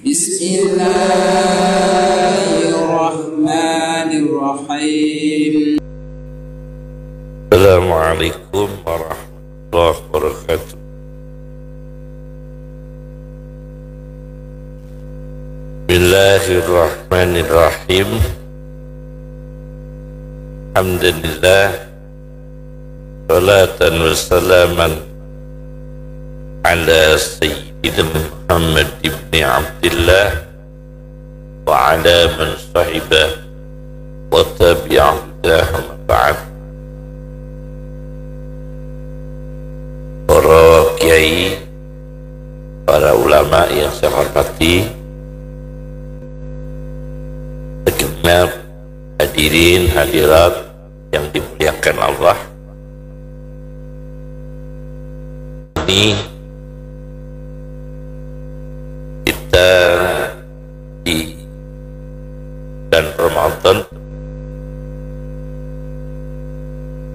Bismillahirrahmanirrahim. Assalamualaikum warahmatullahi wabarakatuh. Bismillahirrahmanirrahim. Alhamdulillah, salatan wassalaman ala sayyidina Muhammad ibn Abdillah wa ala man sahibah wa tabi'ah ba'd. Para kiai, para ulama yang saya hormati, segenap hadirin hadirat yang dimuliakan Allah. Ini kita di bulan Ramadan.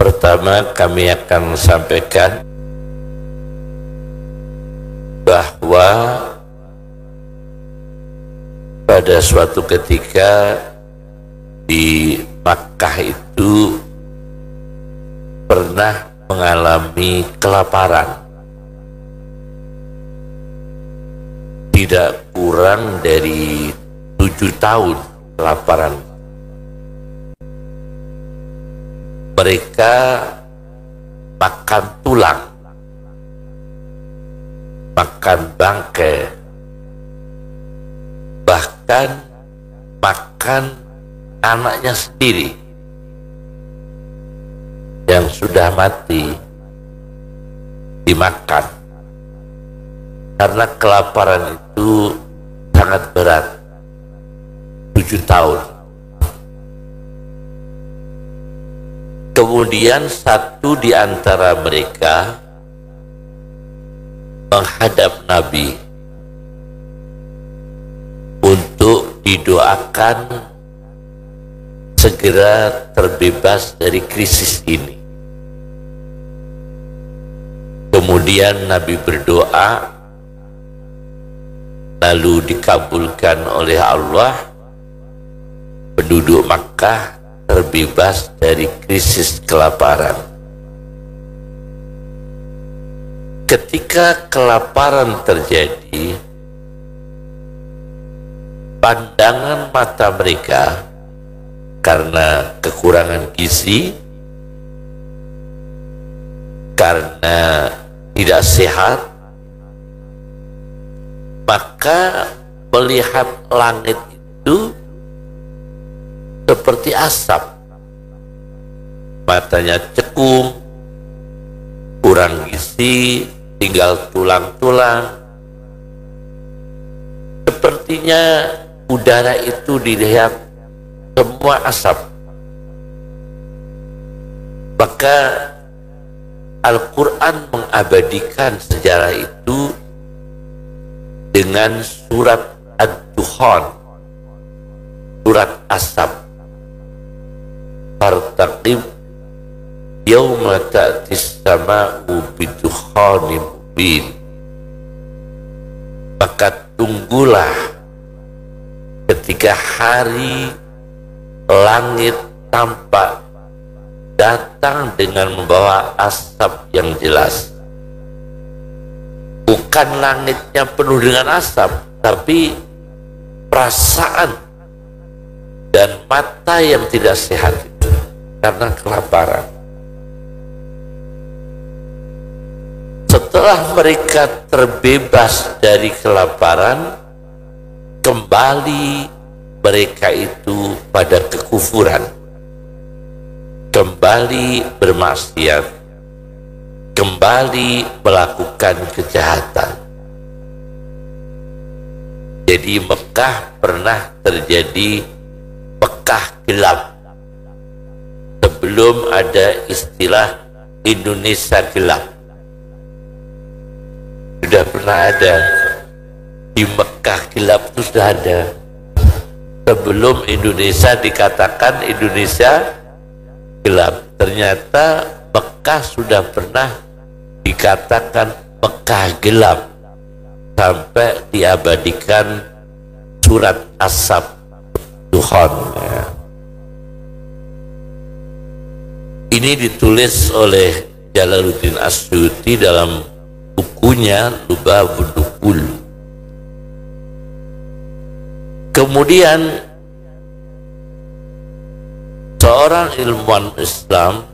Pertama, kami akan sampaikan bahwa pada suatu ketika di Makkah itu pernah mengalami kelaparan, tidak kurang dari 7 tahun kelaparan. Mereka makan tulang, makan bangkai, bahkan makan anaknya sendiri yang sudah mati dimakan, karena kelaparan itu sangat berat. 7 tahun. Kemudian satu di antara mereka menghadap Nabi untuk didoakan segera terbebas dari krisis ini. Kemudian Nabi berdoa, lalu dikabulkan oleh Allah. Penduduk Makkah terbebas dari krisis kelaparan. Ketika kelaparan terjadi, pandangan mata mereka karena kekurangan gizi, karena tidak sehat, maka melihat langit itu seperti asap. Matanya cekung, kurang gizi, tinggal tulang-tulang. Sepertinya udara itu dilihat semua asap. Maka Al-Quran mengabadikan sejarah itu dengan surat Ad-Dukhan, surat asap. Fartaqib yauma ta'tis sama'u bidukhanin mubin. Maka tunggulah ketika hari langit tampak datang dengan membawa asap yang jelas. Bukan langitnya penuh dengan asap, tapi perasaan dan mata yang tidak sehat itu karena kelaparan. Setelah mereka terbebas dari kelaparan, kembali mereka itu pada kekufuran, kembali bermaksiat, kembali melakukan kejahatan. Jadi Mekah pernah terjadi Mekah gelap sebelum ada istilah Indonesia gelap. Sudah pernah ada di Mekah gelap, itu sudah ada sebelum Indonesia dikatakan Indonesia gelap. Ternyata Mekah sudah pernah dikatakan Mekah gelap sampai diabadikan surat Asab Dukhan. Ya. Ini ditulis oleh Jalaluddin Asyuti dalam bukunya Lubabud Dukhul. Kemudian seorang ilmuwan Islam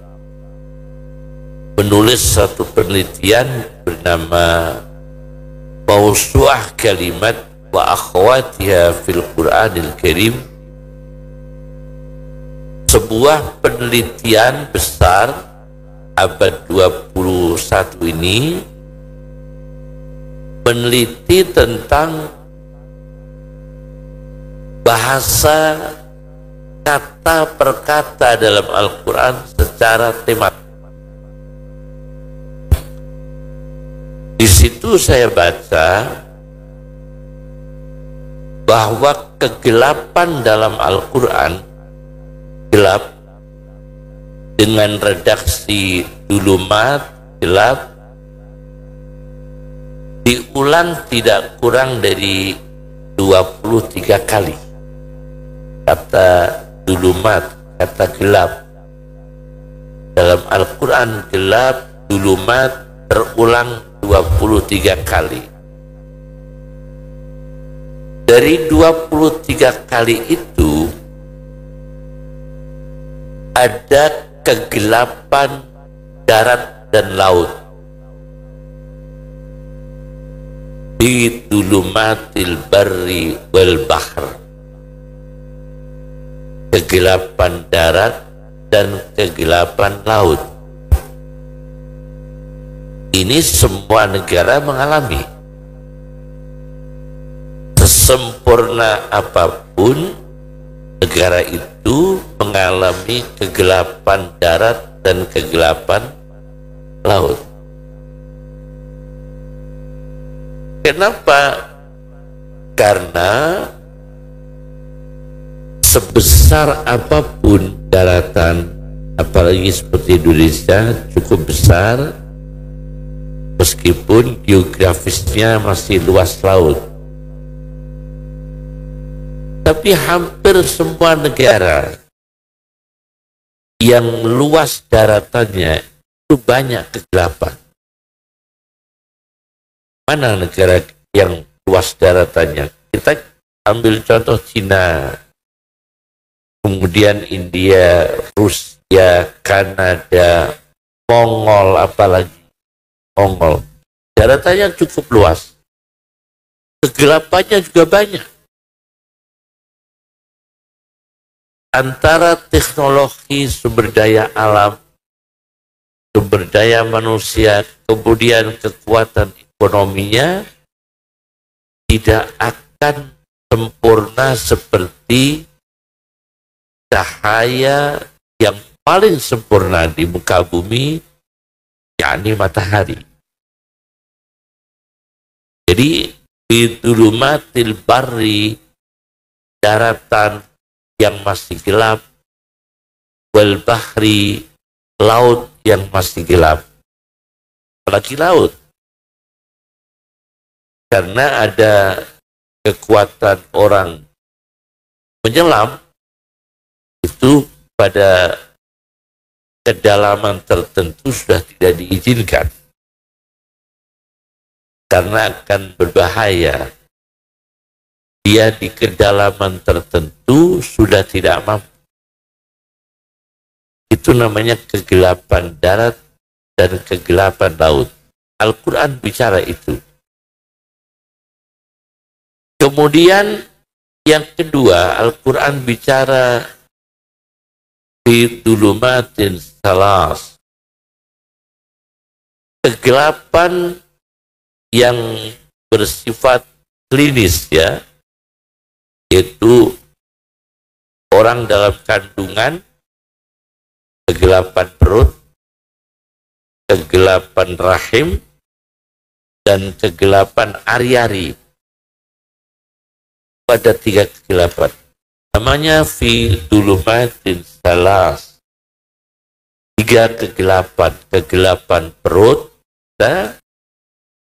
menulis satu penelitian bernama Mawsu'ah Kalimat wa Akhwatiha fil Qur'anil Karim, sebuah penelitian besar abad 21 ini meneliti tentang bahasa kata per kata dalam Al-Quran secara tematik. Di situ saya baca bahwa kegelapan dalam Al-Quran gelap dengan redaksi dulumat gelap diulang tidak kurang dari 23 kali. Kata dulumat, kata gelap dalam Al-Quran, gelap, dulumat terulang 23 kali. Dari 23 kali itu ada kegelapan darat dan laut. Di dulumatil barri wal bahr, kegelapan darat dan kegelapan laut. Ini semua negara mengalami. Sesempurna apapun negara itu mengalami kegelapan darat dan kegelapan laut. Kenapa? Karena sebesar apapun daratan, apalagi seperti Indonesia cukup besar, meskipun geografisnya masih luas laut, tapi hampir semua negara yang luas daratannya itu banyak kegelapan. Mana negara yang luas daratannya? Kita ambil contoh Cina, kemudian India, Rusia, Kanada, Mongol, apalagi Mongol. Daratannya cukup luas, kegelapannya juga banyak. Antara teknologi, sumber daya alam, sumber daya manusia, kemudian kekuatan ekonominya tidak akan sempurna seperti cahaya yang paling sempurna di muka bumi, yakni matahari. Jadi di dulumatil barri, daratan yang masih gelap, wal bahri, laut yang masih gelap. Apalagi laut, karena ada kekuatan orang menyelam itu pada kedalaman tertentu sudah tidak diizinkan karena akan berbahaya. Dia di kedalaman tertentu sudah tidak mampu. Itu namanya kegelapan darat dan kegelapan laut. Al-Quran bicara itu. Kemudian yang kedua, Al-Quran bicara di dulumatin salas, kegelapan yang bersifat klinis, ya, yaitu orang dalam kandungan, kegelapan perut, kegelapan rahim, dan kegelapan ari-ari. Pada 3 kegelapan namanya fi dulumatin salas, 3 kegelapan, kegelapan perut,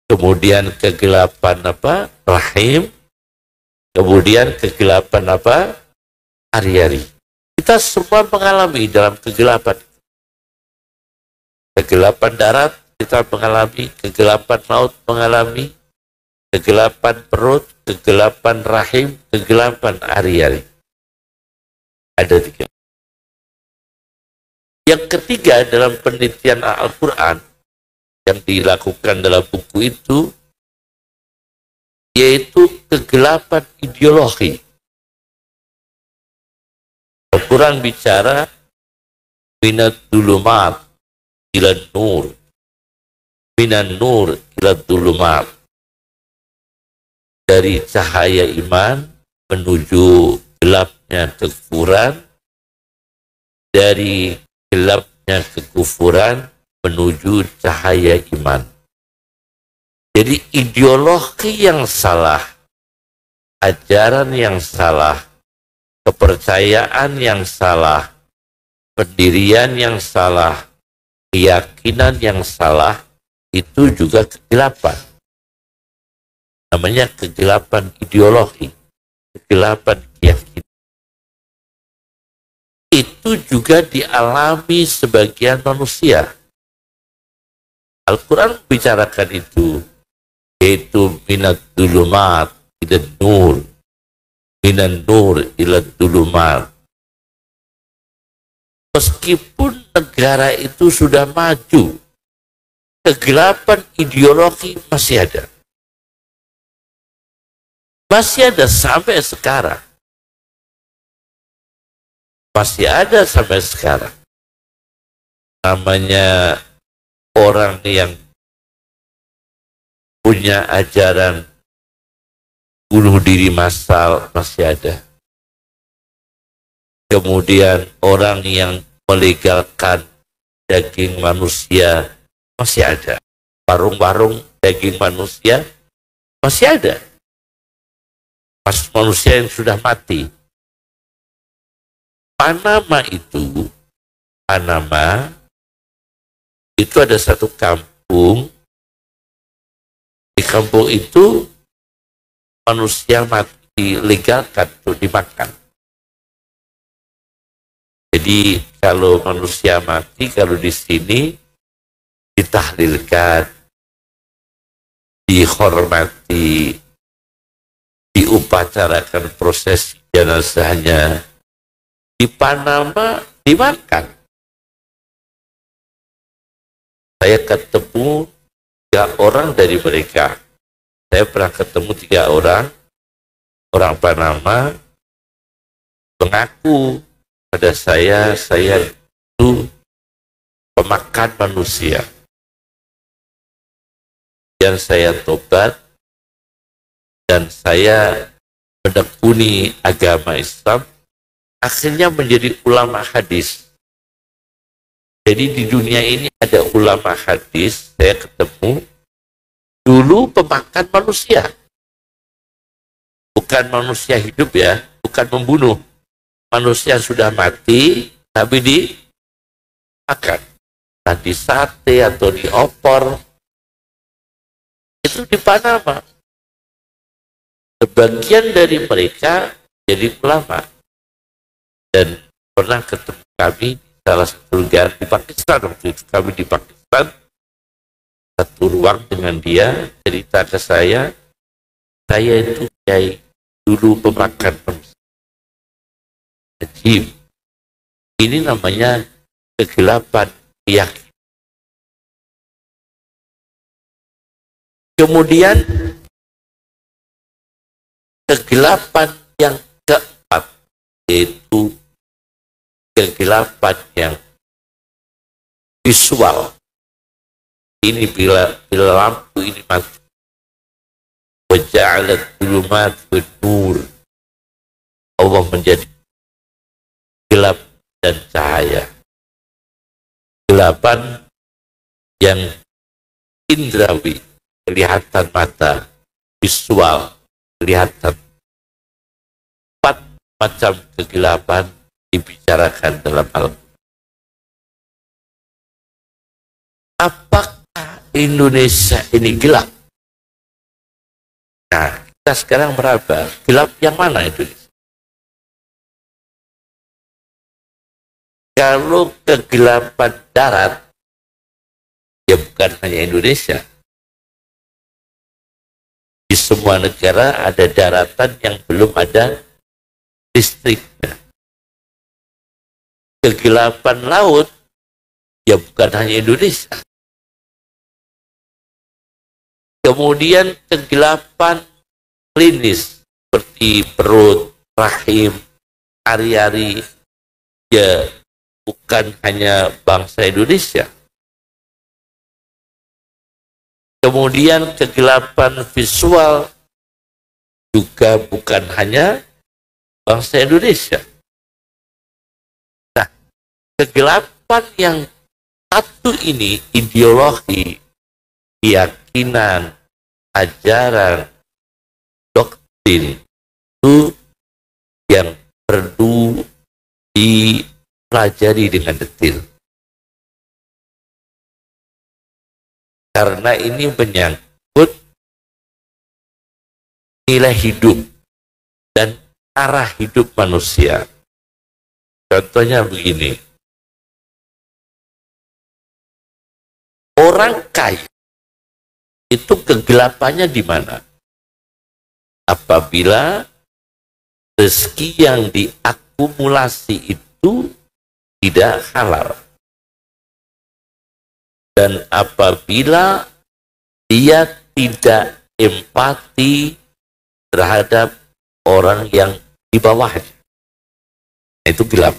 kemudian kegelapan rahim, Kemudian kegelapan apa? Hari-hari. Kita semua mengalami dalam kegelapan. Kegelapan darat kita mengalami, kegelapan laut mengalami, kegelapan perut, kegelapan rahim, kegelapan hari-hari. Ada 3. Yang ketiga dalam penelitian Al-Quran yang dilakukan dalam buku itu, yaitu kegelapan ideologi. Al-Quran bicara minat dulumat ila nur, minan nur ila dulumat, dari cahaya iman menuju gelapnya kekufuran, dari gelapnya kekufuran menuju cahaya iman. Jadi ideologi yang salah, ajaran yang salah, kepercayaan yang salah, pendirian yang salah, keyakinan yang salah, itu juga kegelapan. Namanya kegelapan ideologi, kegelapan keyakinan. Itu juga dialami sebagian manusia. Al-Quran bicarakan itu, yaitu minat dulumat ila nur, minan nur ila dulumat. Meskipun negara itu sudah maju, kegelapan ideologi masih ada. Masih ada sampai sekarang. Masih ada sampai sekarang. Namanya orang yang punya ajaran bunuh diri massal masih ada. Kemudian orang yang melegalkan daging manusia masih ada. Warung-warung daging manusia masih ada. Pas manusia yang sudah mati. Panama itu ada satu kampung. Di kampung itu manusia mati dilegalkan untuk dimakan. Jadi kalau manusia mati, kalau di sini ditahlilkan, dihormati, diupacarakan proses jenazahnya. Di Panama dimakan. Saya ketemu 3 orang dari mereka. Saya pernah ketemu 3 orang Panama, mengaku pada saya itu pemakan manusia. Dan saya tobat, dan saya menekuni agama Islam, akhirnya menjadi ulama hadis. Jadi di dunia ini ada ulama hadis, saya ketemu, dulu pemakan manusia. Bukan manusia hidup ya, bukan membunuh. Manusia sudah mati, tapi dimakan. Nah, di sate atau di opor. Itu di Panama. Sebagian dari mereka jadi ulama. Dan pernah ketemu kami salah satu negara di Pakistan. Waktu itu kami di Pakistan, satu ruang dengan dia, cerita ke saya itu kiai dulu pemakan manusia. Ajib. Ini namanya kegelapan keyakinan. Kemudian kegelapan yang keempat, yaitu kegelapan yang visual. Ini bila lampu ini mati, waja'alat dhulumat wan nur, Allah menjadi gelap dan cahaya. Kegelapan yang indrawi, kelihatan mata, visual, kelihatan. 4 macam kegelapan dibicarakan dalam Al-Quran. Apakah Indonesia ini gelap? Nah, Kita sekarang meraba, gelap yang mana Indonesia? Kalau kegelapan darat, ya bukan hanya Indonesia. Di semua negara ada daratan yang belum ada listriknya. Kegelapan laut, ya bukan hanya Indonesia. Kemudian kegelapan klinis seperti perut, rahim, ari-ari, ya bukan hanya bangsa Indonesia. Kemudian kegelapan visual juga bukan hanya bangsa Indonesia. Nah, kegelapan yang satu ini, ideologi, keyakinan, ajaran, doktrin, itu yang perlu dipelajari dengan detail. Karena ini menyangkut nilai hidup dan arah hidup manusia. Contohnya begini. Orang kaya itu kegelapannya di mana? Apabila rezeki yang diakumulasi itu tidak halal. Dan apabila dia tidak empati terhadap orang yang di bawahnya, itu gelap.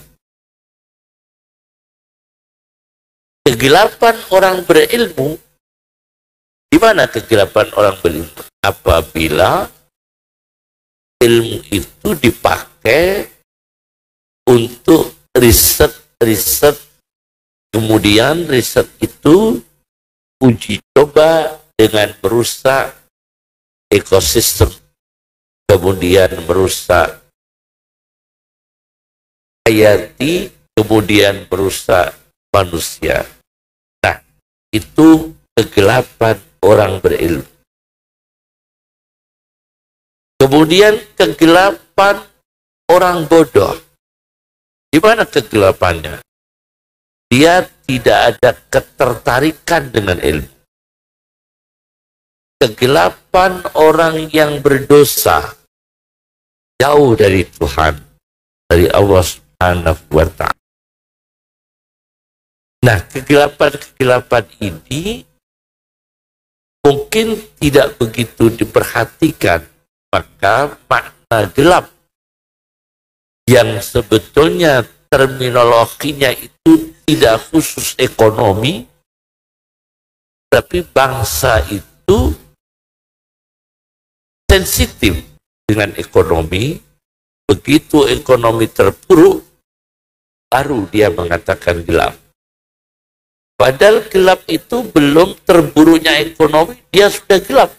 Kegelapan orang berilmu, di mana kegelapan orang berilmu? Apabila ilmu itu dipakai untuk riset, kemudian riset itu uji coba dengan merusak ekosistem, kemudian merusak hayati, kemudian merusak manusia. Nah, itu kegelapan orang berilmu. Kemudian kegelapan orang bodoh. Di mana kegelapannya? Dia tidak ada ketertarikan dengan ilmu. Kegelapan orang yang berdosa, jauh dari Tuhan, dari Allah Subhanahu wa Ta'ala. Nah, kegelapan-kegelapan ini mungkin tidak begitu diperhatikan, maka makna gelap yang sebetulnya terminologinya itu tidak khusus ekonomi, tapi bangsa itu sensitif dengan ekonomi. Begitu ekonomi terpuruk, baru dia mengatakan gelap. Padahal gelap itu belum terburuknya ekonomi, dia sudah gelap.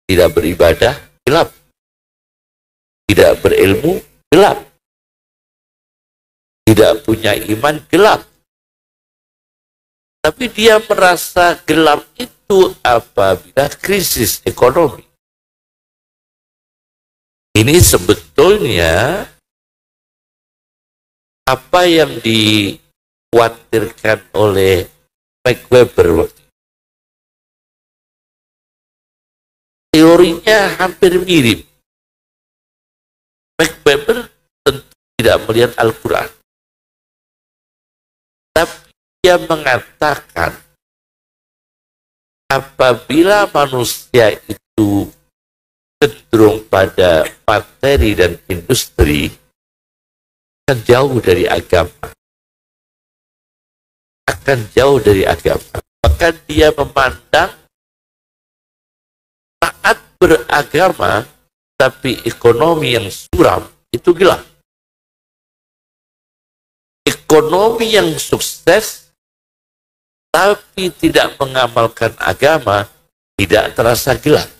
Tidak beribadah, gelap. Tidak berilmu, gelap. Tidak punya iman, gelap. Tapi dia merasa gelap itu apabila krisis ekonomi. Ini sebetulnya apa yang dikhawatirkan oleh Max Weber waktu itu. Teorinya hampir mirip. Max Weber tentu tidak melihat Al-Quran. Tapi dia mengatakan apabila manusia itu cenderung pada materi dan industri, akan jauh dari agama. Akan jauh dari agama. Bahkan dia memandang taat beragama, tapi ekonomi yang suram, itu gelap. Ekonomi yang sukses, tapi tidak mengamalkan agama, tidak terasa gelap.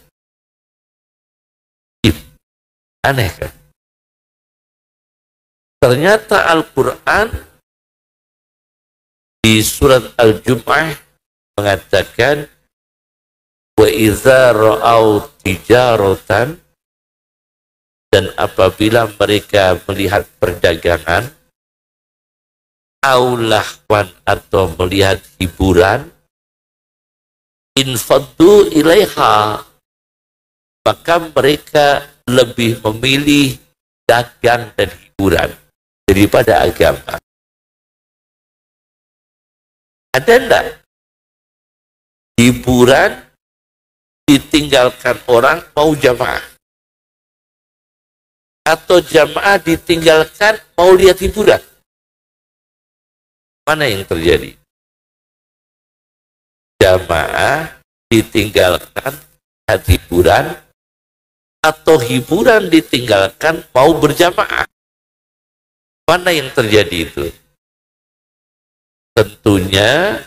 Aneh kan? Ternyata Al-Quran di surat Al-Jum'ah mengatakan Wa idza ra'au tijaratan, dan apabila mereka melihat perdagangan, au lahwan, atau melihat hiburan, infaddu ilaiha, maka mereka lebih memilih dagang dan hiburan daripada agama. Ada enggak hiburan ditinggalkan orang mau jamaah, atau jamaah ditinggalkan mau lihat hiburan? Mana yang terjadi? Jamaah ditinggalkan lihat hiburan, atau hiburan ditinggalkan mau berjamaah? Mana yang terjadi itu? Tentunya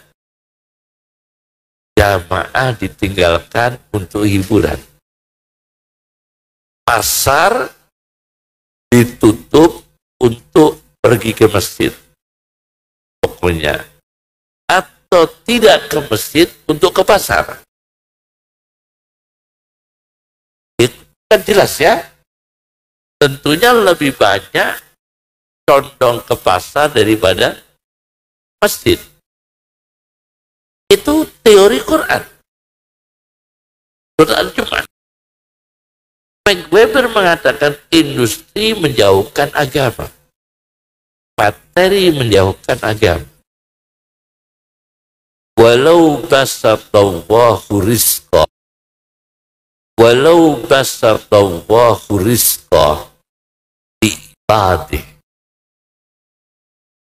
jamaah ditinggalkan untuk hiburan. Pasar ditutup untuk pergi ke masjid, pokoknya, atau tidak ke masjid untuk ke pasar. Itu kan jelas ya. Tentunya lebih banyak condong ke pasar daripada masjid. Itu teori Quran. Quran Jumat. Max Weber mengatakan industri menjauhkan agama, materi menjauhkan agama. Walau basatallahu rizqa, walau basatallahu rizqa di ibadih,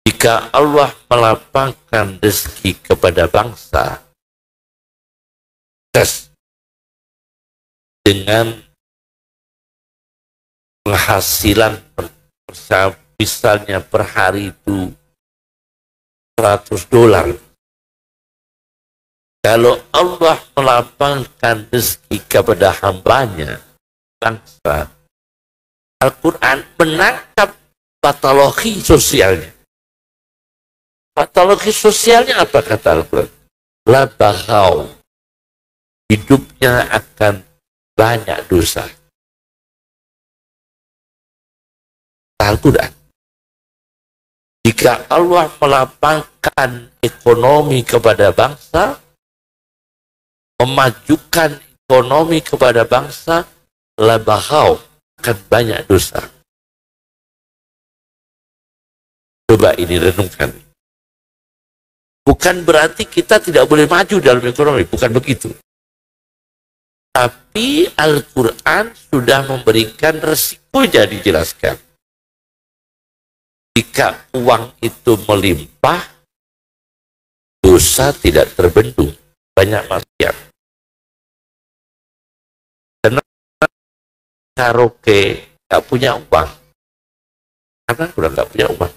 jika Allah melapangkan rezeki kepada bangsa dengan penghasilan misalnya per hari itu $100, kalau Allah melapangkan rezeki kepada hambanya, bangsa, Al-Quran menangkap patologi sosialnya. Patologi sosialnya apa kata Al-Quran? La baghau, hidupnya akan banyak dosa. Al-Quran. Jika Allah melapangkan ekonomi kepada bangsa, memajukan ekonomi kepada bangsa, la baghau, akan banyak dosa. Coba ini renungkan. Bukan berarti kita tidak boleh maju dalam ekonomi, bukan begitu. Tapi Al-Quran sudah memberikan resikonya, dijelaskan. Jika uang itu melimpah, dosa tidak terbendung, banyak maksiat. Kenapa karaoke nggak punya uang? Karena udah nggak punya uang.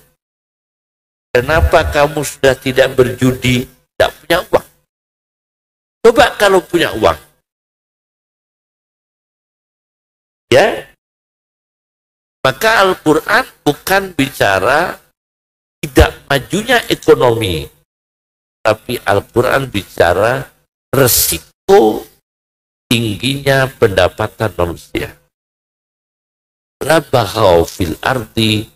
Kenapa kamu sudah tidak berjudi, tidak punya uang? Coba kalau punya uang, ya. Maka Al-Quran bukan bicara tidak majunya ekonomi, tapi Al-Quran bicara resiko tingginya pendapatan manusia. La baghau fil ardi,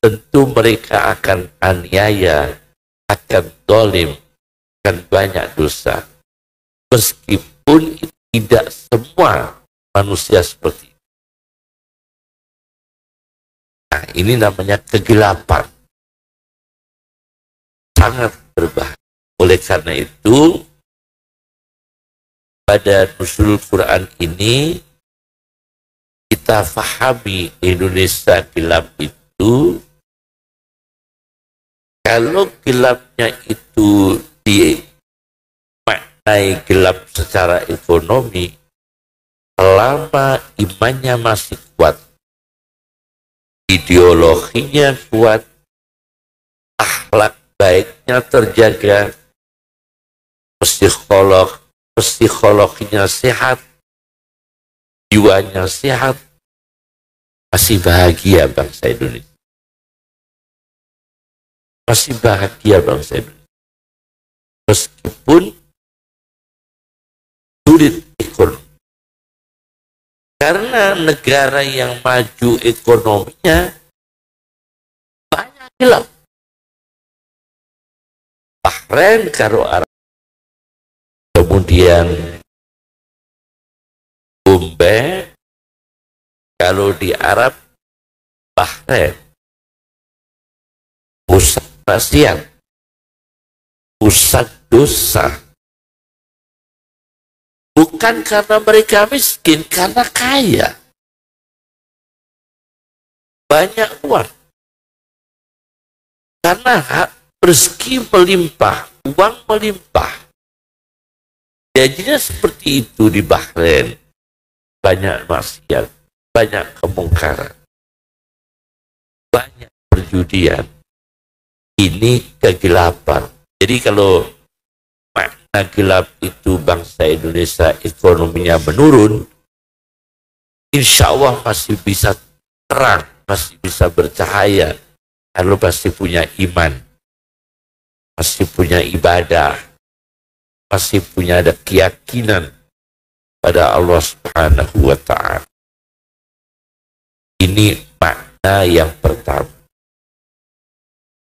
tentu mereka akan aniaya, akan zalim, akan banyak dosa. Meskipun tidak semua manusia seperti itu. Nah, ini namanya kegelapan. Sangat berbahaya. Oleh karena itu, pada nuzul Quran ini, kita fahami Indonesia gelap itu, kalau gelapnya itu dimaknai gelap secara ekonomi, selama imannya masih kuat, ideologinya kuat, akhlak baiknya terjaga, psikologinya sehat, jiwanya sehat, masih bahagia bangsa Indonesia. Masih bahagia bangsa Indonesia. Meskipun sulit ekonomi. Karena negara yang maju ekonominya banyak hilang. Bahrain karo Arab. Kemudian Bombay kalau di Arab, Bahrain. Pusat maksiat, pusat dosa. Bukan karena mereka miskin, karena kaya. Banyak uang. Karena rezeki melimpah, uang melimpah. Jadinya seperti itu di Bahrain. Banyak maksiat, banyak kemungkaran, banyak perjudian. Ini kegelapan. Jadi kalau makna gelap itu bangsa Indonesia ekonominya menurun, insya Allah masih bisa terang, masih bisa bercahaya kalau masih punya iman, masih punya ibadah, masih punya ada keyakinan pada Allah Subhanahu wa Ta'ala. Ini makna yang pertama.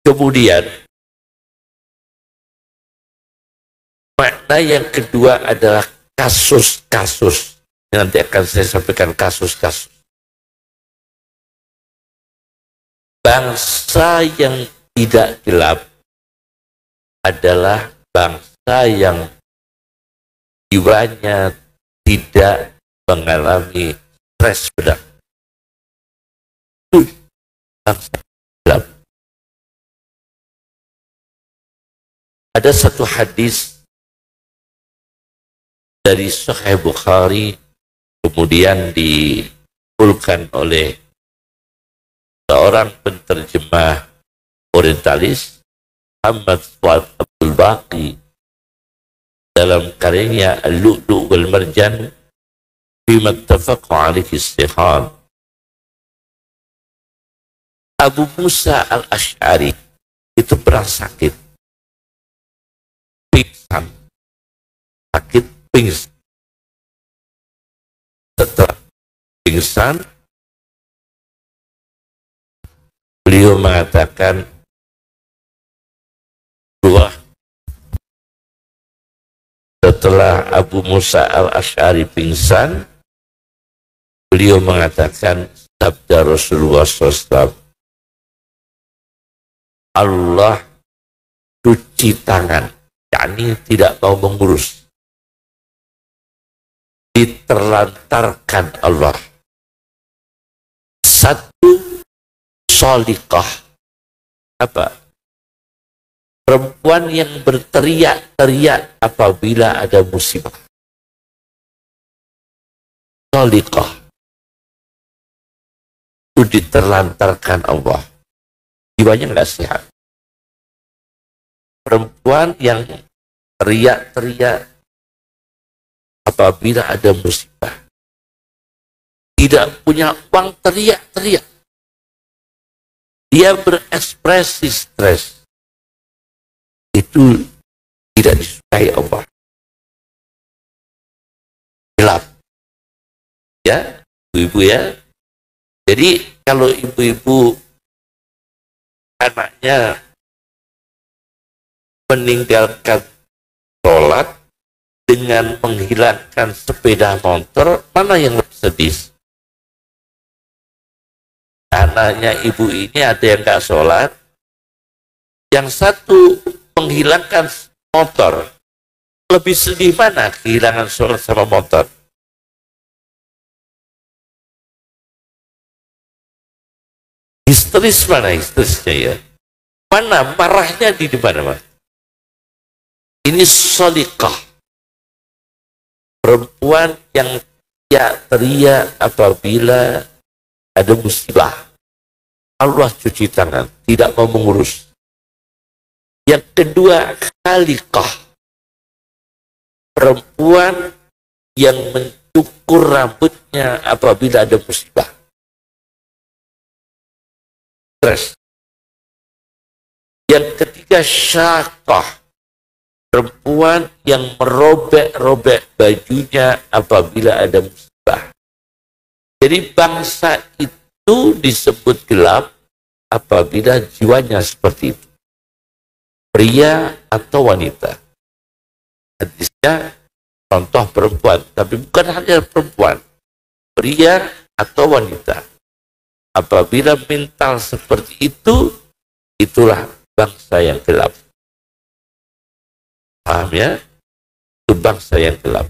Kemudian makna yang kedua adalah kasus-kasus. Nanti akan saya sampaikan kasus-kasus. Bangsa yang tidak gelap adalah bangsa yang jiwanya tidak mengalami stres berat. Bangsa gelap. Ada satu hadis dari Sahih Bukhari, kemudian dikumpulkan oleh seorang penterjemah orientalis, Muhammad Fuad Abdul Baqi, dalam karyanya Al-Lu'lu' wal Marjan Fima Ittafaqu Alaihi Istihan. Abu Musa al-Ash'ari itu pernah sakit, pingsan, sakit pingsan. Setelah pingsan, beliau mengatakan bahwa setelah Abu Musa al-Ash'ari pingsan, beliau mengatakan sabda Rasulullah SAW, Allah cuci tangan, yakni tidak mau mengurus, diterlantarkan Allah. Satu solikah, apa? Perempuan yang berteriak-teriak apabila ada musibah. Solikah itu diterlantarkan Allah. Jiwanya nggak sehat. Perempuan yang teriak-teriak apabila ada musibah, tidak punya uang, teriak-teriak, dia berekspresi stres, itu tidak disukai Allah. Gelap, ya ibu-ibu ya. Jadi kalau ibu-ibu anaknya meninggalkan sholat dengan menghilangkan sepeda motor, mana yang lebih sedih? Anaknya ibu ini ada yang nggak sholat, yang satu menghilangkan motor. Lebih sedih mana kehilangan sholat sama motor? Histeris mana histerisnya ya? Mana marahnya di mana mas? Ini solikah, perempuan yang teriak apabila ada musibah. Allah cuci tangan, tidak mau mengurus. Yang kedua, khalikah, perempuan yang mencukur rambutnya apabila ada musibah. Stres. Yang ketiga, syakah, perempuan yang merobek-robek bajunya apabila ada musibah. Jadi bangsa itu disebut gelap apabila jiwanya seperti itu. Pria atau wanita. Hadisnya contoh perempuan, tapi bukan hanya perempuan. Pria atau wanita. Apabila mental seperti itu, itulah bangsa yang gelap. Paham ya? Itu bangsa yang gelap.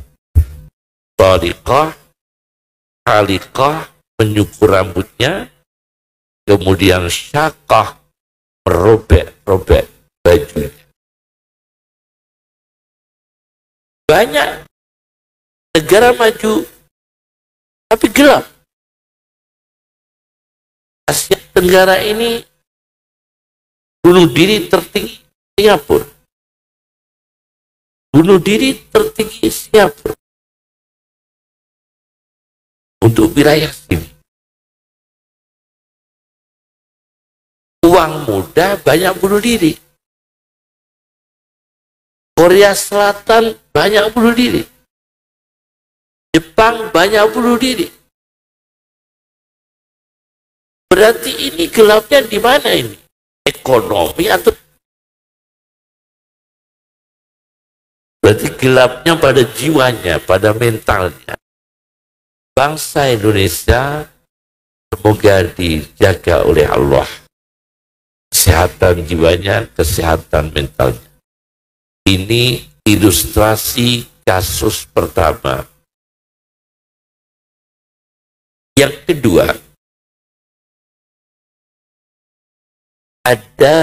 Tariqah, halikah, menyukur rambutnya, kemudian syakah, merobek-robek bajunya. Banyak negara maju, tapi gelap. Asia Tenggara ini bunuh diri tertinggi Singapura. Bunuh diri tertinggi Singapura. Untuk wilayah sini. Uang muda banyak bunuh diri. Korea Selatan banyak bunuh diri. Jepang banyak bunuh diri. Berarti ini gelapnya di mana ini? Ekonomi atau? Berarti gelapnya pada jiwanya, pada mentalnya. Bangsa Indonesia semoga dijaga oleh Allah. Kesehatan jiwanya, kesehatan mentalnya. Ini ilustrasi kasus pertama. Yang kedua, ada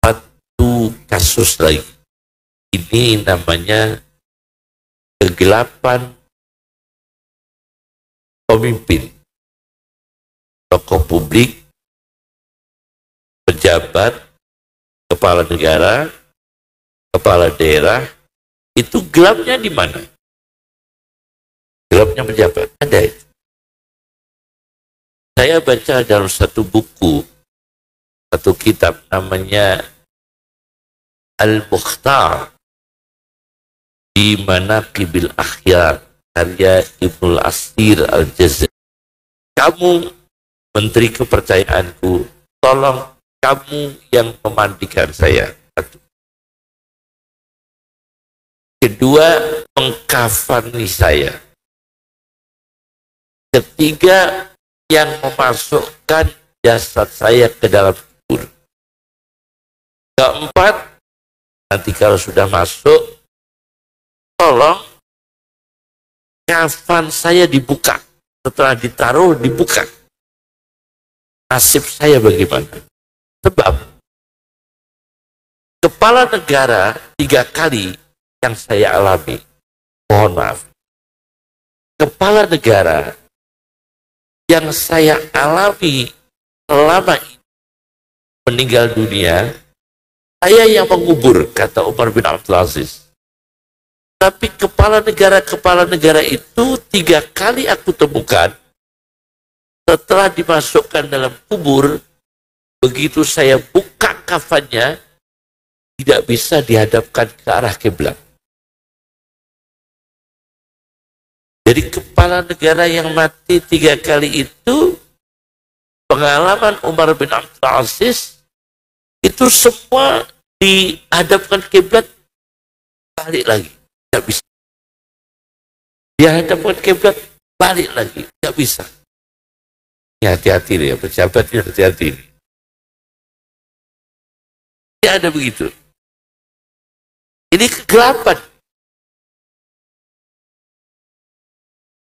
satu kasus lagi. Ini namanya kegelapan pemimpin, tokoh publik, pejabat, kepala negara, kepala daerah. Itu gelapnya di mana? Gelapnya pejabat. Ada itu. Saya baca dalam satu buku, satu kitab namanya Al-Mukhtar di Manaqibil Akhyar, karya Ibnul Asir Al-Jazairi. Kamu menteri kepercayaanku, tolong kamu yang memandikan saya. Satu. Kedua, mengkafani saya. Ketiga, yang memasukkan jasad saya ke dalam kubur. Keempat, nanti kalau sudah masuk, tolong kafan saya dibuka. Setelah ditaruh, dibuka. Nasib saya bagaimana? Sebab kepala negara 3 kali yang saya alami. Mohon maaf. Kepala negara yang saya alami selama ini meninggal dunia, saya yang mengubur, kata Umar bin Abdul Aziz. Tapi kepala negara itu 3 kali aku temukan. Setelah dimasukkan dalam kubur, begitu saya buka kafannya, tidak bisa dihadapkan ke arah kiblat. Jadi kepala negara yang mati 3 kali itu, pengalaman Umar bin Abdul Aziz, itu semua dihadapkan kiblat, balik lagi. Tidak bisa. Dihadapkan kiblat, balik lagi. Tidak bisa. Ini hati-hati nih ya, pejabat ini hati-hati. Tidak ada begitu. Ini kegelapan.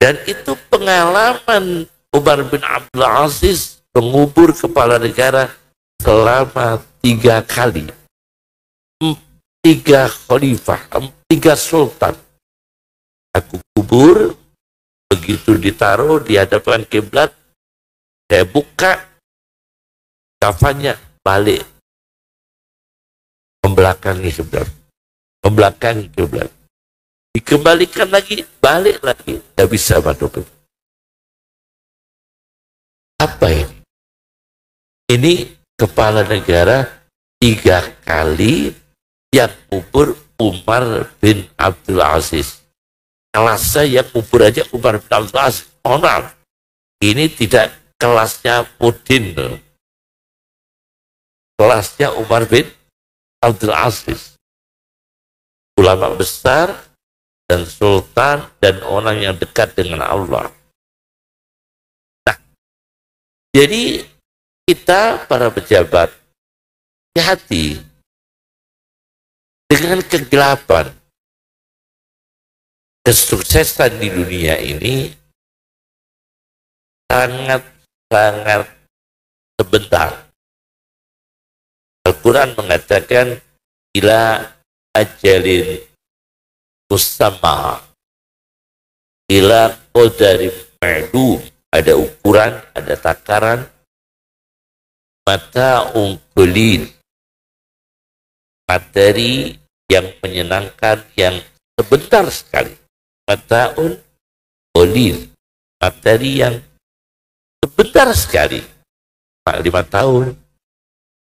Dan itu pengalaman Umar bin Abdul Aziz mengubur kepala negara selama 3 kali. 3 khalifah, 3 sultan. Aku kubur, begitu ditaruh di hadapan kiblat, saya buka kafannya, balik. Membelakangi kiblat. Membelakangi kiblat. Dikembalikan lagi, balik lagi. Tidak bisa masuk. Apa ini? Ini kepala negara 3 kali yang kubur Umar bin Abdul Aziz. Kelasnya yang kubur aja Umar bin Abdul Aziz. Mohon maaf, ini tidak kelasnya Pudin, kelasnya Umar bin Abdul Aziz, ulama besar dan sultan dan orang yang dekat dengan Allah. Nah, jadi kita para pejabat hati-hati dengan kegelapan. Kesuksesan di dunia ini sangat sebentar. Al-Quran mengatakan ila ajalin musamma, ila qadarin ma'lum, ada ukuran, ada takaran. Mata'un qalil, materi yang menyenangkan yang sebentar sekali. Mata'un qalil, materi yang sebentar sekali. 5 tahun,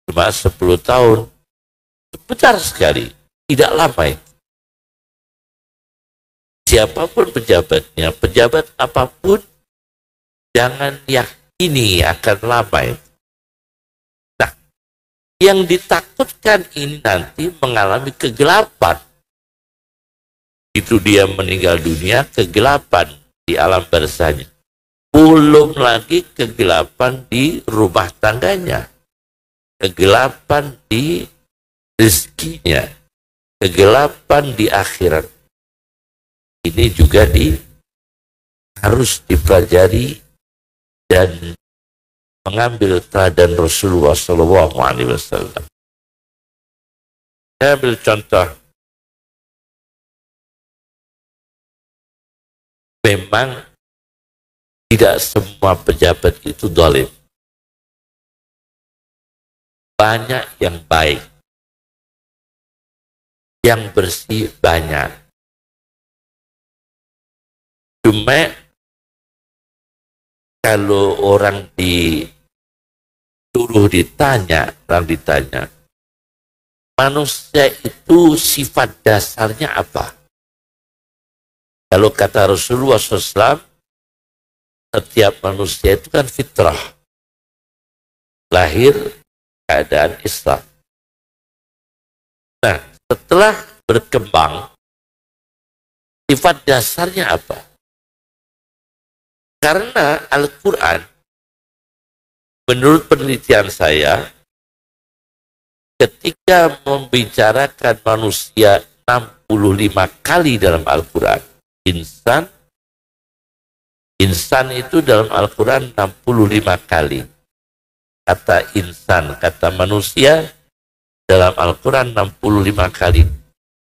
cuma 10 tahun, sebentar sekali, tidak lama itu. Siapapun pejabatnya, pejabat apapun, jangan yakini akan lama itu. Nah, yang ditakutkan ini nanti mengalami kegelapan. Itu dia meninggal dunia, kegelapan di alam barzahnya. Belum lagi kegelapan di rumah tangganya, kegelapan di rezekinya, kegelapan di akhirat. Ini juga harus dipelajari dan mengambil teladan Rasulullah SAW. Saya ambil contoh. Memang tidak semua pejabat itu zalim. Banyak yang baik, yang bersih banyak. Cuma kalau orang orang ditanya, manusia itu sifat dasarnya apa? Kalau kata Rasulullah SAW, setiap manusia itu kan fitrah, lahir keadaan Islam. Nah, setelah berkembang, sifat dasarnya apa? Karena Al-Quran, menurut penelitian saya, ketika membicarakan manusia 65 kali dalam Al-Quran, insan itu dalam Al-Quran 65 kali. Kata insan, kata manusia dalam Al-Quran 65 kali.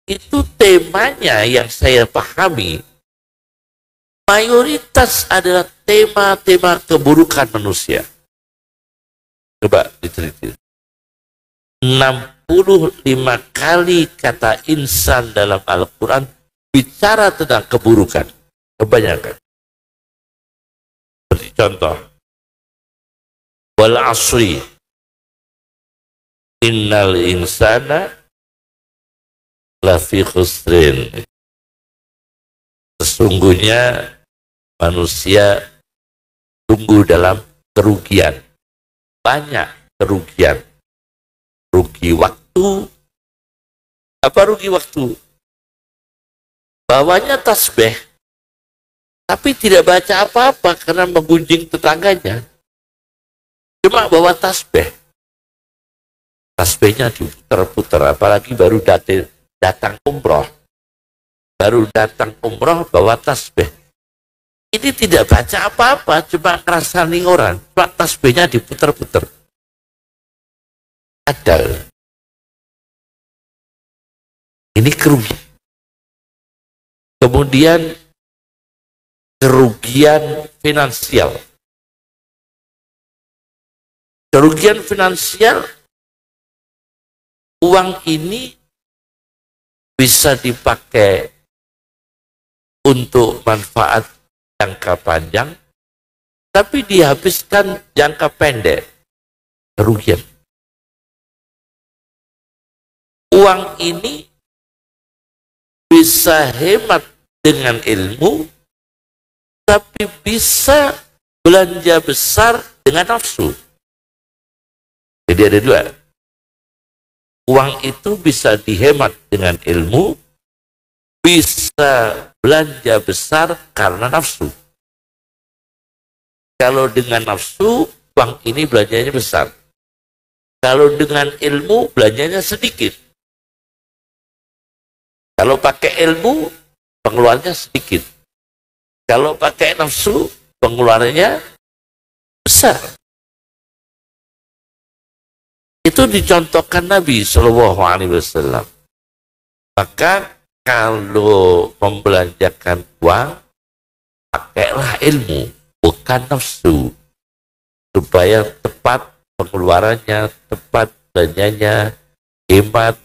Itu temanya yang saya pahami, mayoritas adalah tema-tema keburukan manusia. Coba diteliti. 65 kali kata insan dalam Al-Quran bicara tentang keburukan. Kebanyakan. Seperti contoh, wal asri innal insana lafi khusrin. Sesungguhnya manusia tunggu dalam kerugian. Banyak kerugian. Rugi waktu. Apa rugi waktu? Bawanya tasbih, tapi tidak baca apa-apa karena menggunjing tetangganya. Cuma bawa tasbih. Tasbihnya diputar-putar, apalagi baru datang umroh. Baru datang umroh bawa tasbih. Ini tidak baca apa-apa, cuma ngerasani orang. Cuma tasbihnya diputar-putar. Adal. Ini kerugian. Kemudian kerugian finansial. Kerugian finansial, uang ini bisa dipakai untuk manfaat jangka panjang, tapi dihabiskan jangka pendek. Kerugian. Uang ini bisa hemat dengan ilmu, tapi bisa belanja besar dengan nafsu. Jadi ada dua. Uang itu bisa dihemat dengan ilmu, bisa belanja besar karena nafsu. Kalau dengan nafsu, uang ini belanjanya besar. Kalau dengan ilmu, belanjanya sedikit. Kalau pakai ilmu, pengeluarannya sedikit. Kalau pakai nafsu, pengeluarannya besar. Itu dicontohkan Nabi Shallallahu Alaihi Wasallam. Maka kalau membelanjakan uang, pakailah ilmu, bukan nafsu, supaya tepat pengeluarannya, tepat belanjanya, hemat.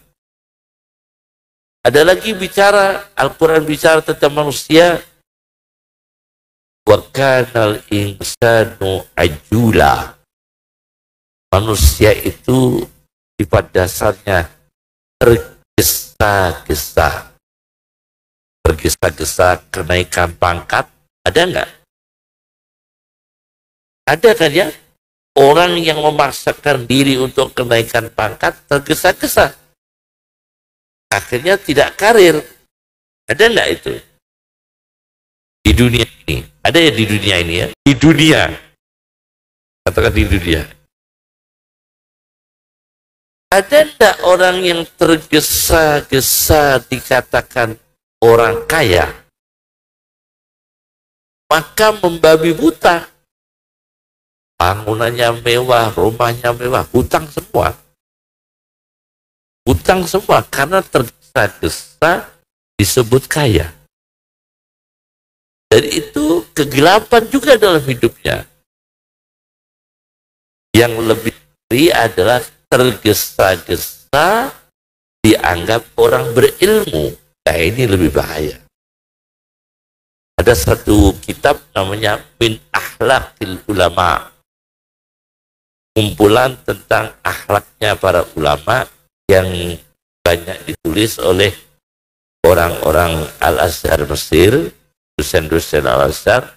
Ada lagi bicara, Al-Quran bicara tentang manusia, wa kanal insanu ajula. Manusia itu sifat dasarnya tergesa-gesa. Tergesa-gesa kenaikan pangkat, ada enggak? Ada kan ya? Orang yang memaksakan diri untuk kenaikan pangkat tergesa-gesa. Akhirnya tidak karir. Ada enggak itu? Di dunia ini. Ada ya di dunia ini ya? Di dunia. Katakan di dunia. Ada enggak orang yang tergesa-gesa dikatakan orang kaya? Maka membabi buta. Bangunannya mewah, rumahnya mewah, hutang semua. Hutang semua karena tergesa-gesa disebut kaya. Dan itu kegelapan juga dalam hidupnya. Yang lebih ngeri adalah tergesa-gesa dianggap orang berilmu. Nah ini lebih bahaya. Ada satu kitab namanya Min Akhlaqil Ulama. Kumpulan tentang akhlaknya para ulama yang banyak ditulis oleh orang-orang Al-Azhar Mesir, dosen-dosen Al-Azhar.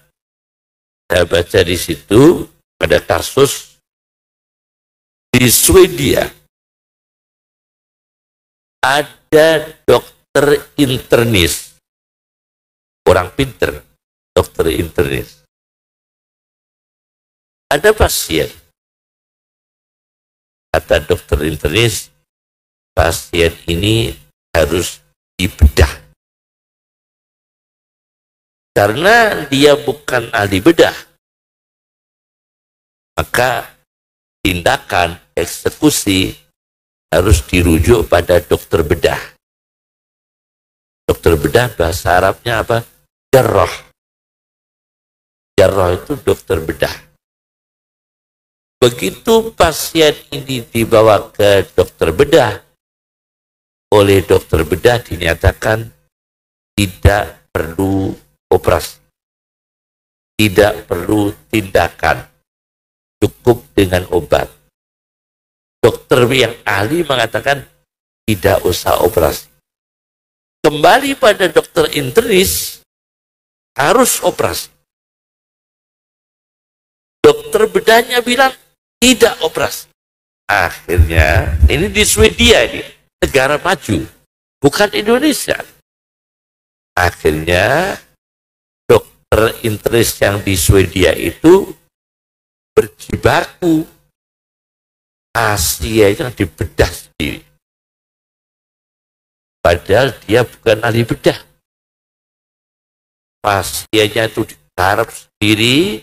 Saya baca di situ ada kasus di Swedia. Ada dokter internis, orang pinter, dokter internis. Ada pasien. Kata dokter internis, pasien ini harus dibedah. Karena dia bukan ahli bedah, maka tindakan eksekusi harus dirujuk pada dokter bedah. Dokter bedah bahasa Arabnya apa? Jarrah. Jarrah itu dokter bedah. Begitu pasien ini dibawa ke dokter bedah, oleh dokter bedah dinyatakan tidak perlu operasi, tidak perlu tindakan, cukup dengan obat. Dokter yang ahli mengatakan tidak usah operasi. Kembali pada dokter internis, harus operasi. Dokter bedahnya bilang tidak operasi. Akhirnya, ini di Swedia ini, negara maju, bukan Indonesia. Akhirnya, dokter internis yang di Swedia itu berjibaku. Asia itu dibedah sendiri. Padahal dia bukan ahli bedah. Pasiennya itu digarap sendiri,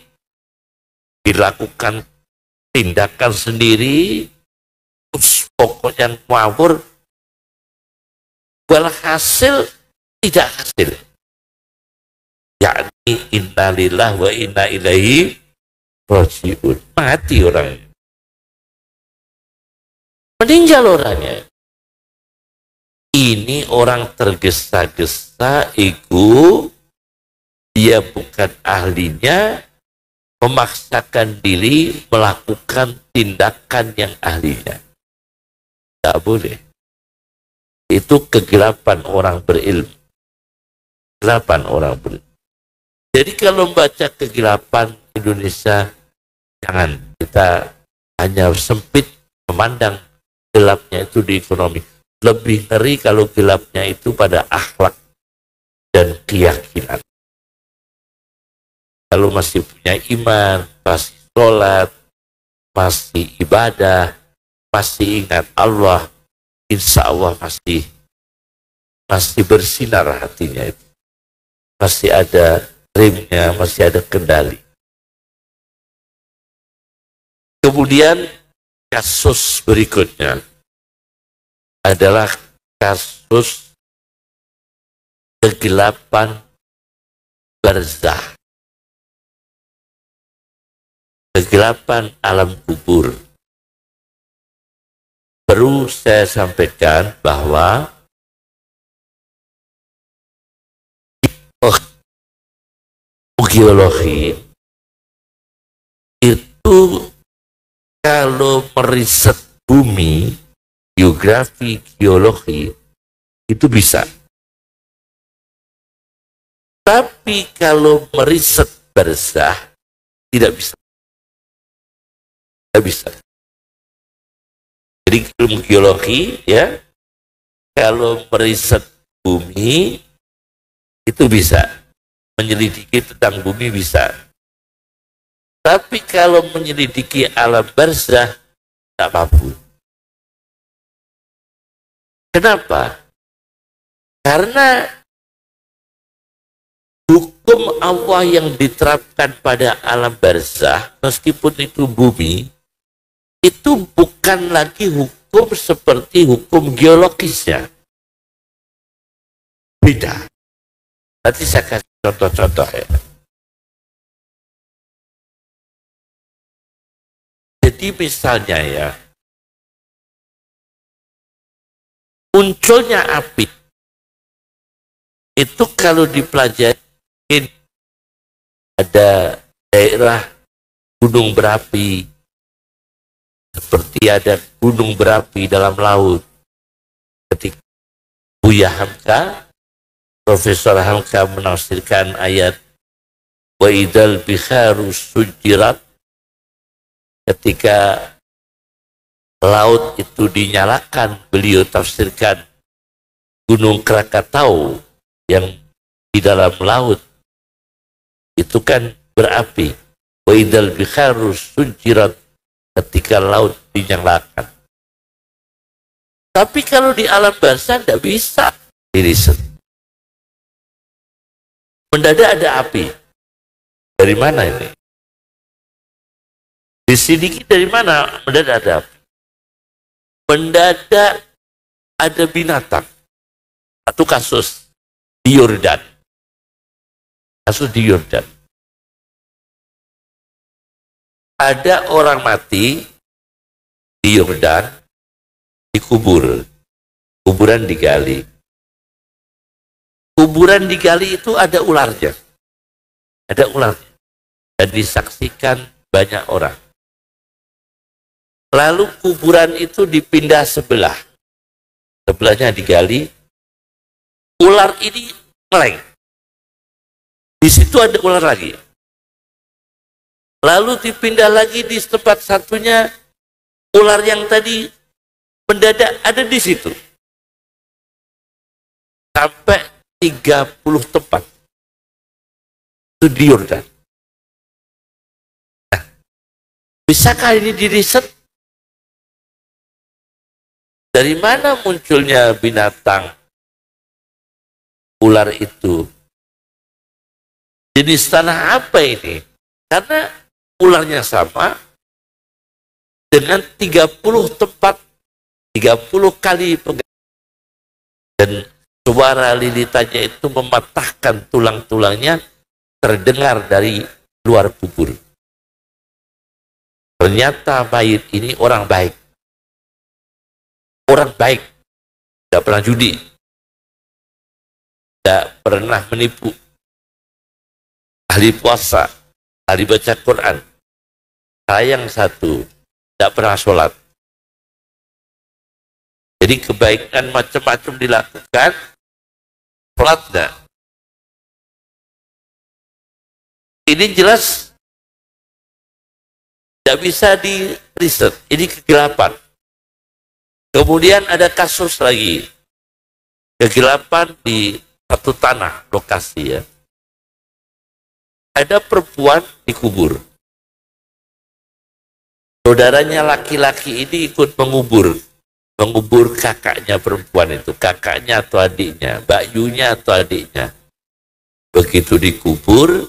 dilakukan tindakan sendiri, terus pokoknya ngawur, walhasil tidak hasil. Yakni innalillah wa inna ilaihi raji'un. Mati orangnya. Meninggal orangnya. Ini orang tergesa-gesa, ego, dia bukan ahlinya, memaksakan diri melakukan tindakan yang ahlinya. Tidak boleh. Itu kegelapan orang berilmu. Kegelapan orang berilmu. Jadi kalau membaca kegelapan Indonesia, jangan kita hanya sempit memandang gelapnya itu di ekonomi. Lebih ngeri kalau gelapnya itu pada akhlak dan keyakinan. Kalau masih punya iman, masih sholat, masih ibadah, masih ingat Allah, insya Allah masih bersinar hatinya itu. Masih ada rimnya, masih ada kendali. Kemudian kasus berikutnya adalah kasus kegelapan barzah. Kegelapan alam kubur. Perlu saya sampaikan bahwa geologi itu kalau meriset bumi, geografi, geologi itu bisa. Tapi kalau meriset barzah tidak bisa. Tidak bisa. Jadi ilmu geologi ya, kalau meriset bumi itu bisa, menyelidiki tentang bumi bisa. Tapi kalau menyelidiki alam barzah tidak mampu. Kenapa? Karena hukum Allah yang diterapkan pada alam barzah, meskipun itu bumi, itu bukan lagi hukum seperti hukum geologisnya. Beda. Nanti saya kasih contoh-contoh ya. Jadi misalnya ya, munculnya api, itu kalau dipelajari, ada daerah gunung berapi, seperti ada gunung berapi dalam laut. Ketika Buya Hamka, Profesor Hamka menafsirkan ayat wa idal biharu sujirat, ketika laut itu dinyalakan, beliau tafsirkan gunung Krakatau yang di dalam laut itu kan berapi. Wa idal biharu sujirat, ketika laut dinyalakan. Tapi kalau di alam barzah tidak bisa diriset. Mendadak ada api. Dari mana ini? Diselidiki dari mana mendadak ada api? Mendadak ada binatang. Satu kasus di Yordan. Kasus di Yordan. Ada orang mati di Yordan, dikubur. Kuburan digali. Kuburan digali itu ada ularnya. Ada ularnya. Dan disaksikan banyak orang. Lalu kuburan itu dipindah sebelah. Sebelahnya digali. Ular ini ngeleng. Di situ ada ular lagi. Lalu dipindah lagi di tempat satunya, ular yang tadi mendadak ada di situ. Sampai 30 tempat. Itu di Yordan. Nah, bisakah ini diriset? Dari mana munculnya binatang ular itu? Jenis tanah apa ini? Karena ularnya sama dengan 30 tempat, 30 kali pegang. Dan suara lilitannya itu mematahkan tulang-tulangnya terdengar dari luar kubur. Ternyata mayit ini orang baik. Orang baik, tidak pernah judi, tidak pernah menipu, ahli puasa, ahli baca Quran. Sayang satu, tidak pernah sholat. Jadi kebaikan macam-macam dilakukan, sholat enggak. Ini jelas tidak bisa di riset, ini kegelapan. Kemudian ada kasus lagi, kegelapan di satu tanah lokasi ya. Ada perempuan dikubur. Saudaranya laki-laki ini ikut mengubur kakaknya perempuan itu, kakaknya atau adiknya, bakyunya atau adiknya. Begitu dikubur,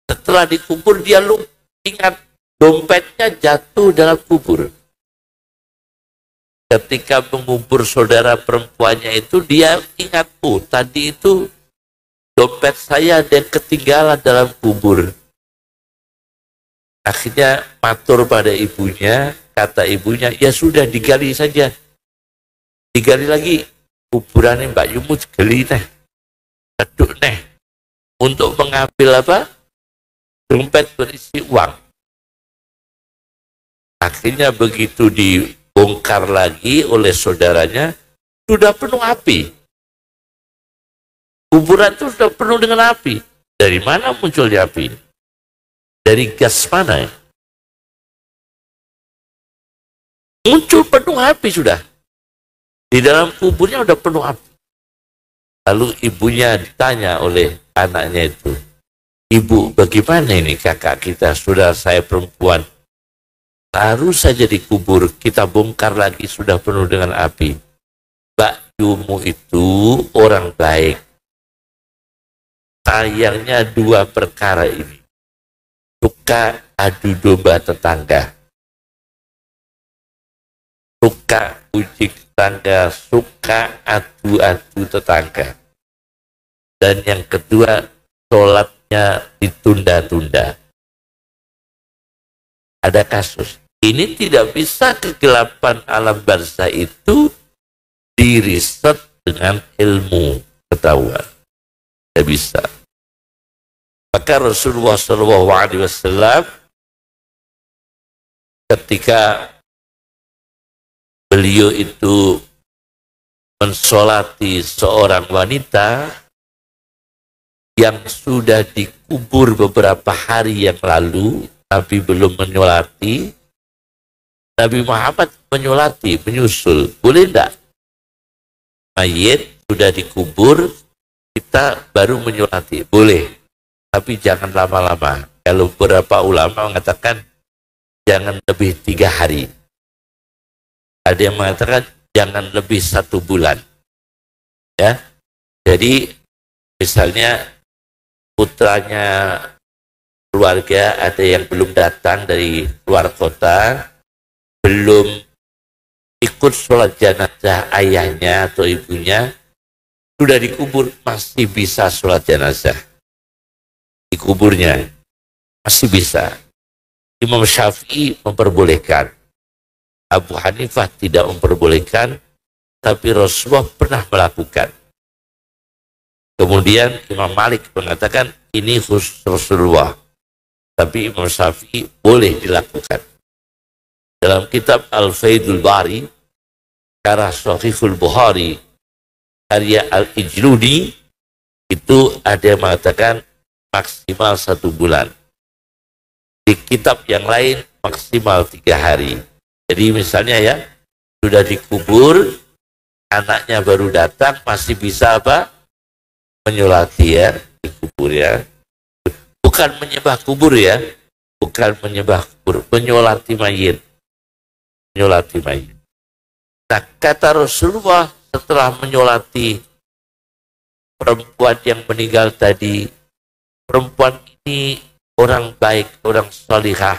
setelah dikubur dia ingat dompetnya jatuh dalam kubur. Ketika mengubur saudara perempuannya itu, dia ingat, oh tadi itu dompet saya ada yang ketinggalan dalam kubur. Akhirnya matur pada ibunya, kata ibunya, ya sudah digali saja. Digali lagi, kuburannya Mbak Yumu gali neh, keduk neh, untuk mengambil apa? Dompet berisi uang. Akhirnya begitu dibongkar lagi oleh saudaranya, sudah penuh api. Kuburan itu sudah penuh dengan api. Dari mana munculnya api? Dari gas mana ya? Muncul penuh api sudah. Di dalam kuburnya sudah penuh api. Lalu ibunya ditanya oleh anaknya itu, Ibu, bagaimana ini kakak kita, saudara saya perempuan, baru saja dikubur, kita bongkar lagi sudah penuh dengan api. Mbak Yumu itu orang baik. Sayangnya dua perkara ini. Suka adu domba tetangga, suka puji tetangga, suka adu-adu tetangga. Dan yang kedua, sholatnya ditunda-tunda. Ada kasus. Ini tidak bisa kegelapan alam barzah itu diriset dengan ilmu ketahuan. Tidak bisa. Maka Rasulullah SAW ketika beliau itu mensolati seorang wanita yang sudah dikubur beberapa hari yang lalu, Nabi belum menyolati, Nabi Muhammad menyolati, menyusul. Boleh tidak? Mayit sudah dikubur, kita baru menyolati. Boleh. Tapi jangan lama-lama. Kalau beberapa ulama mengatakan jangan lebih 3 hari. Ada yang mengatakan jangan lebih 1 bulan. Ya, jadi misalnya putranya keluarga ada yang belum datang dari luar kota, belum ikut sholat jenazah ayahnya atau ibunya, sudah dikubur, masih bisa sholat jenazah. Dikuburnya masih bisa. Imam Syafi'i memperbolehkan, Abu Hanifah tidak memperbolehkan, tapi Rasulullah pernah melakukan. Kemudian Imam Malik mengatakan ini khusus Rasulullah, tapi Imam Syafi'i boleh dilakukan. Dalam kitab Al-Faidul Bari, Syarah Sahihul Bukhari, karya Al-Ijluni, itu ada yang mengatakan maksimal 1 bulan. Di kitab yang lain maksimal 3 hari. Jadi misalnya ya, sudah dikubur, anaknya baru datang, masih bisa apa? Menyolati ya, dikubur ya. Bukan menyembah kubur ya, bukan menyembah kubur, menyolati mayit. Menyolati mayit. Nah, kata Rasulullah setelah menyolati perempuan yang meninggal tadi, perempuan ini orang baik, orang salihah.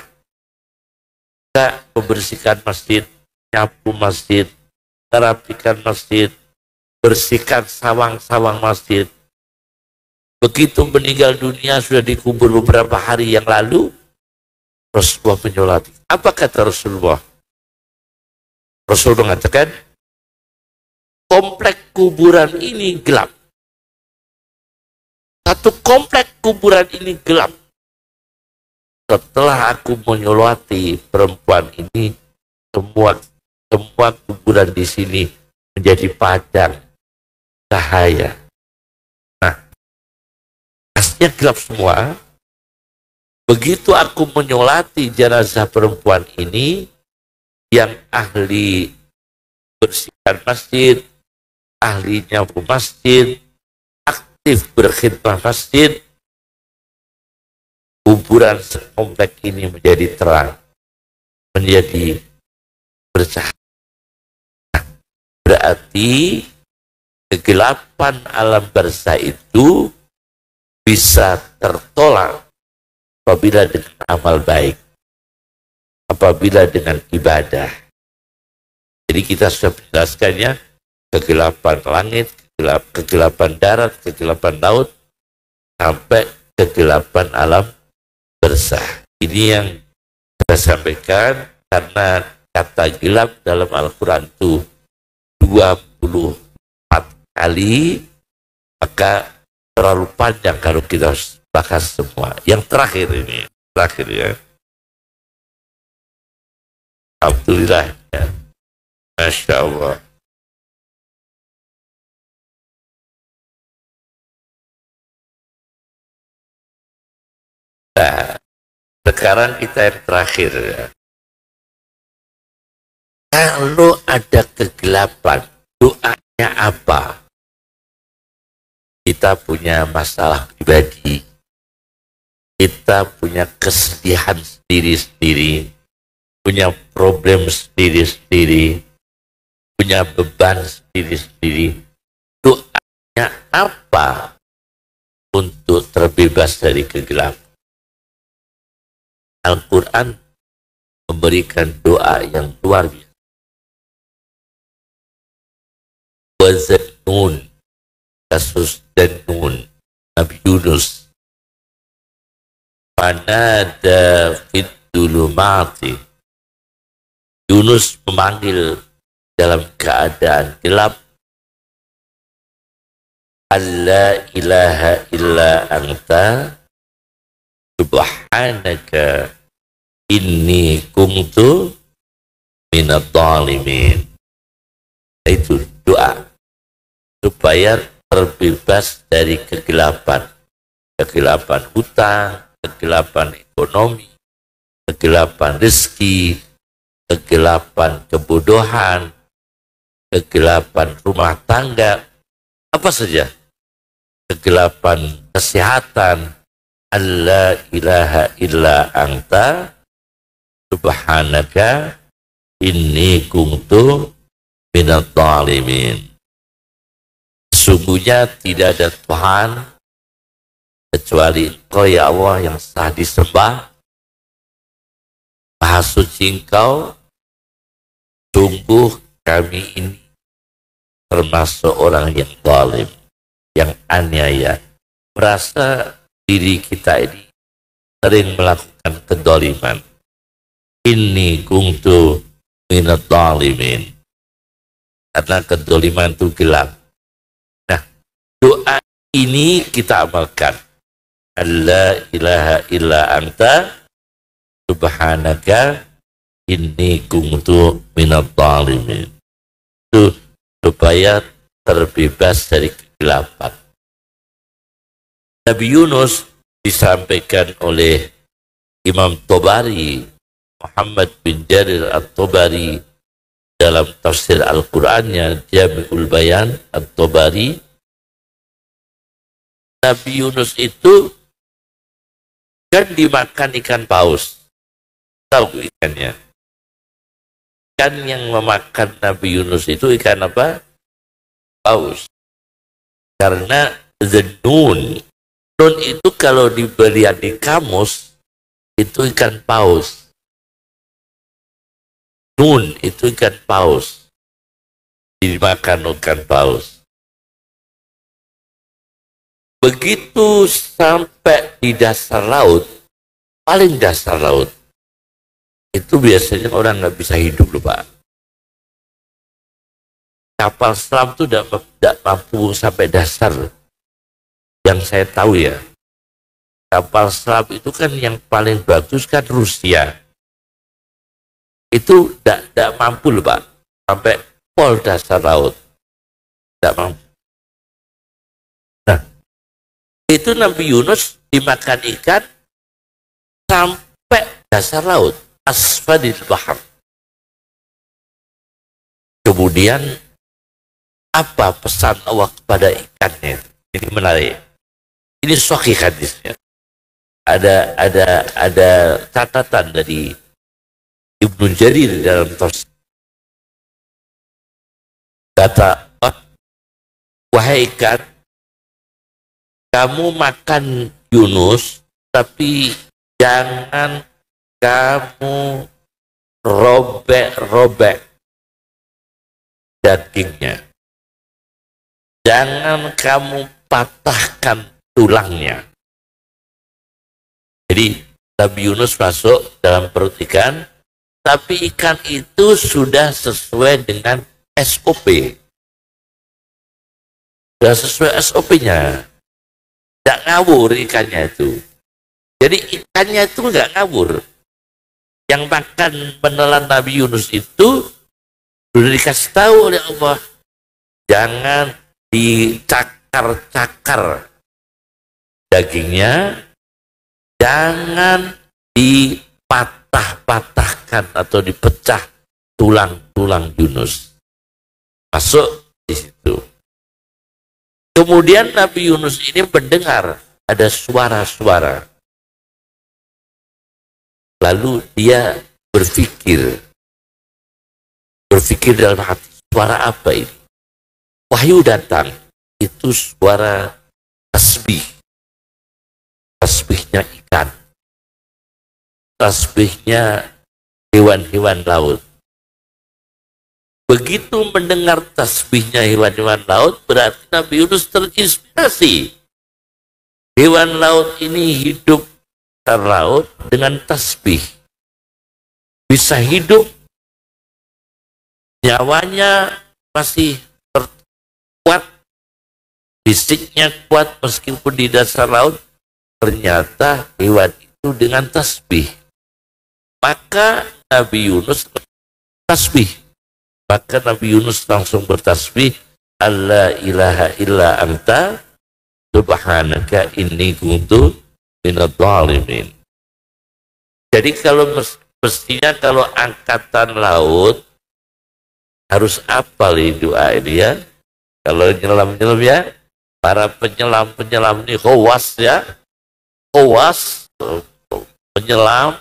Kita membersihkan masjid, nyapu masjid, merapikan masjid, bersihkan sawang-sawang masjid. Begitu meninggal dunia, sudah dikubur beberapa hari yang lalu, Rasulullah menyolati. Apa kata Rasulullah? Rasulullah mengatakan, komplek kuburan ini gelap. Satu komplek kuburan ini gelap. Setelah aku menyolati perempuan ini, semua semua kuburan di sini menjadi padang cahaya. Nah, asnya gelap semua. Begitu aku menyolati jenazah perempuan ini, yang ahli bersihkan masjid, ahlinya masjid, aktif berkhidmat masjid, kuburan sekomplek ini menjadi terang, menjadi bercahaya. Berarti kegelapan alam barzah itu bisa tertolak apabila dengan amal baik, apabila dengan ibadah. Jadi kita sudah menjelaskannya, kegelapan langit, kegelapan darat, kegelapan laut, sampai kegelapan alam barzah. Ini yang saya sampaikan, karena kata gelap dalam Al-Quran itu 24 kali, maka terlalu panjang kalau kita bahas semua. Yang terakhir ini, terakhir ya. Alhamdulillah ya. Masya Allah. Nah, sekarang kita yang terakhir ya. Kalau ada kegelapan, doanya apa? Kita punya masalah pribadi, kita punya kesedihan sendiri-sendiri, punya problem sendiri-sendiri, punya beban sendiri-sendiri. Doanya apa untuk terbebas dari kegelapan? Al-Quran memberikan doa yang luar biasa. Wazannun, kasus Dannun, Nabi Yunus. Fanada fid dhulumati. Yunus memanggil dalam keadaan gelap, alla ilaha illa anta subhanaka inni kuntu minadh dhalimin. Itu doa supaya terbebas dari kegelapan, kegelapan hutang, kegelapan ekonomi, kegelapan rezeki, kegelapan kebodohan, kegelapan rumah tangga, apa saja, kegelapan kesehatan. Alla ilaha illa anta subhanaka inni kuntu minadh dhalimin. Sesungguhnya tidak ada Tuhan kecuali Engkau ya Allah yang sah disembah. Maha suci Engkau. Sungguh kami ini termasuk orang yang zalim, yang aniaya, merasa diri kita ini sering melakukan kedoliman. Inni kuntu minadh dhalimin. Karena kedoliman itu gelap. Nah, doa ini kita amalkan. Alla ilaha illa anta subhanaka inni kuntu minadh dhalimin. Itu supaya terbebas dari kegelapan. Nabi Yunus disampaikan oleh Imam Tabari, Muhammad bin Jarir At-Tabari, dalam tafsir Al-Qur'annya Jami'ul Bayan At-Tabari. Nabi Yunus itu kan dimakan ikan paus. Tahu ikannya? Ikan yang memakan Nabi Yunus itu ikan apa? Paus. Karena Zannun. Nun itu kalau dibelian di kamus itu ikan paus. Nun itu ikan paus. Dimakan ikan paus. Begitu sampai di dasar laut, paling dasar laut, itu biasanya orang nggak bisa hidup loh Pak. Kapal selam itu tidak mampu sampai dasar. Yang saya tahu ya, kapal selam itu kan yang paling bagus kan Rusia. Itu tidak mampu loh Pak. sampai pol dasar laut. Tidak mampu. Nah, itu Nabi Yunus dimakan ikan sampai dasar laut, asfalil bahar. Kemudian apa pesan Allah kepada ikannya? Ini menarik. Ini sahih hadisnya. Ada catatan dari Ibnu Jarir dalam tafsir. Kata, wahai ikan, kamu makan Yunus, tapi jangan kamu robek-robek dagingnya. Jangan kamu patahkan tulangnya. Jadi Nabi Yunus masuk dalam perut ikan, tapi ikan itu sudah sesuai dengan SOP. Sudah sesuai SOP-nya. Tidak ngawur ikannya itu. Jadi ikannya itu nggak ngawur. Yang makan menelan Nabi Yunus itu sudah dikasih tahu oleh Allah. Jangan dicakar-cakar dagingnya, jangan dipatah-patahkan atau dipecah tulang-tulang Yunus. Masuk di situ. Kemudian Nabi Yunus ini mendengar ada suara-suara. Lalu dia berpikir dalam hati, suara apa ini? Wahyu datang, itu suara tasbih. Tasbihnya ikan. Tasbihnya hewan-hewan laut. Begitu mendengar tasbihnya hewan-hewan laut, berarti Nabi Yunus terinspirasi. Hewan laut ini hidup terlaut dengan tasbih. Bisa hidup, nyawanya masih kuat, fisiknya kuat meskipun di dasar laut. Ternyata hewan itu dengan tasbih. Maka Nabi Yunus tasbih. Maka Nabi Yunus langsung bertasbih, alla ilaha illa anta subhanaka inni kuntu minadh dhalimin. Jadi mestinya kalau angkatan laut harus apal doa ini ya. Kalau nyelam-nyelam ya, para penyelam-penyelam ini khawas ya. Khawas penyelam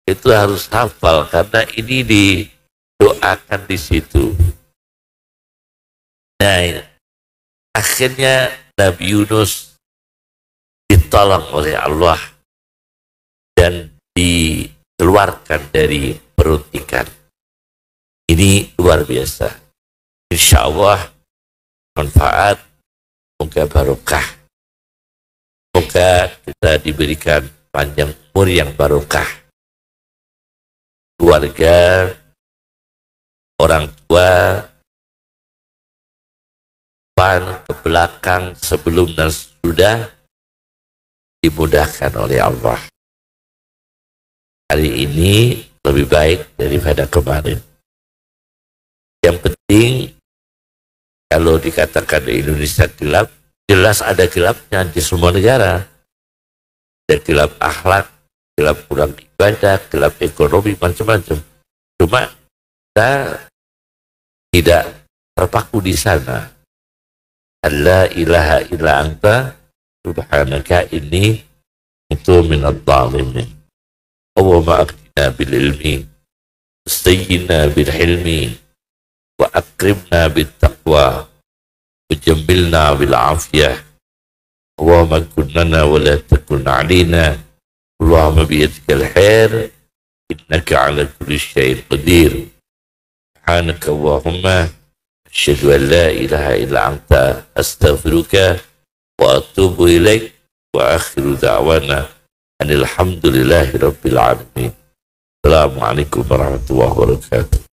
itu harus hafal karena ini didoakan di situ. Nah, akhirnya Nabi Yunus ditolong oleh Allah dan dikeluarkan dari perut ikan. Ini luar biasa. Insya Allah manfaat, moga barokah. Semoga kita diberikan panjang umur yang barokah. Keluarga, orang tua, depan, ke belakang, sebelum dan sesudah dimudahkan oleh Allah. Hari ini lebih baik daripada kemarin. Yang penting, kalau dikatakan di Indonesia gelap, jelas ada gelapnya di semua negara. Ada gelap akhlak, gelap kurang ibadah, gelap ekonomi, macam-macam. Cuma kita tidak terpaku di sana. La ilaha illa anta subhanaka inni kuntu minadh dhalimin. Allahumma akrimna bil ilmi, sayyidina bil hilmi, wa akrimna bit taqwa, وجملنا بالعافية. اللهم كن لنا ولا تكن علينا. اللهم بيدك الخير إنك على كل شيء قدير. سبحانك اللهم أشهد أن لا إله إلا أنت أستغفرك وأتوب إليك وآخر دعوانا أن الحمد لله رب العالمين. السلام عليكم ورحمة الله وبركاته.